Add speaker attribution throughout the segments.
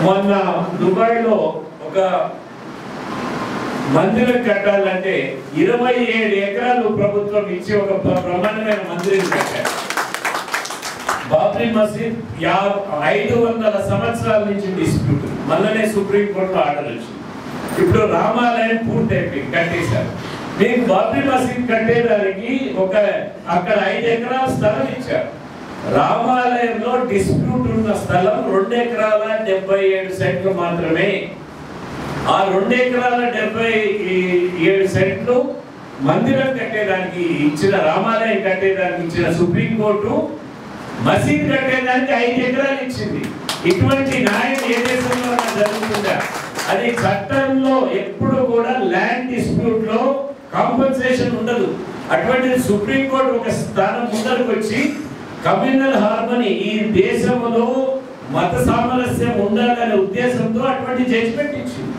Speaker 1: మొన్న దుబాయ్లో ఒక మందిరం కట్టాలంటే 27 ఎకరాలు ప్రభుత్వం ఇచ్చి ఒక బ్రహ్మాండమైన మందిరం కట్టారు. బాబ్రీ మసీద్ 500 సంవత్సరాల నుంచి డిస్ప్యూట్, మళ్ళనే సుప్రీంకోర్టులో ఆర్డర్ వచ్చింది. ఇప్పుడు రామాలయం పూర్తయిపోయింది, కట్టేశారు. మీకు బాబ్రీ మసీద్ కట్టేదానికి అక్కడ 5 ఎకరాల స్థలం ఇచ్చారు. రామాలయంలో డిస్ప్యూట్ ఉన్న స్థలం 2 ఎకరాల 77 సెంట్లు మాత్రమే. ఆ 2 ఎకరాల 77 సెంట్లు మందిరం కట్టేదానికి ఇచ్చిన, రామాలయం కట్టేదానికి ఇచ్చిన సుప్రీంకోర్టు మసీద్ కట్టేదానికి 5 ఎకరాలు ఇచ్చింది. ఇటువంటి న్యాయం ఏ దేశంలో జరుగుతుందా? అది చట్టంలో ఎప్పుడు కూడా ల్యాండ్ డిస్ప్యూట్ లో కాంపెన్సేషన్ ఉండదు. అటువంటి సుప్రీంకోర్టు ఒక స్థానం ముందరకు వచ్చి కమ్యూనల్ హార్మనీ, ఈ దేశంలో మత సామరస్యం ఉండాలనే ఉద్దేశంతో అటువంటి జడ్జిమెంట్ ఇచ్చింది.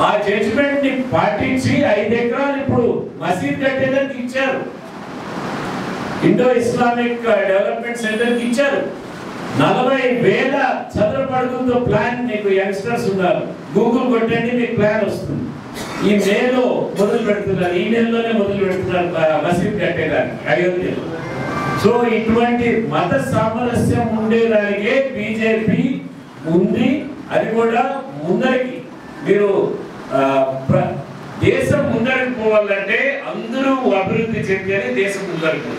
Speaker 1: ఆ జడ్జిమెంట్ ని పాటించి 5 ఎకరాలు ఇప్పుడు మసీద్ కట్టేదానికి ఇచ్చారు. ఇండో ఇస్లామిక్ డెవలప్మెంట్ సెంటర్ కి ఇచ్చారు. 40,000 చదరపు అడుగులతో ప్లాన్. మీకు యంగ్స్టర్స్ ఉన్నారు, గూగుల్ కొట్టండి, మీకు ప్లాన్ వస్తుంది. ఈ మేలో మొదలు పెడుతున్నారు, ఈ నెలలోనే మొదలు పెడుతున్నారు మసీద్ కట్టేదానికి అయోధ్యలో. సో ఇటువంటి మత సామరస్యం ఉండేదానికే బీజేపీ ఉంది. అది కూడా ముందరికి, మీరు దేశం ముందరికి పోవాలంటే అందరూ అభివృద్ధి చెందితేనే దేశం ముందరికి.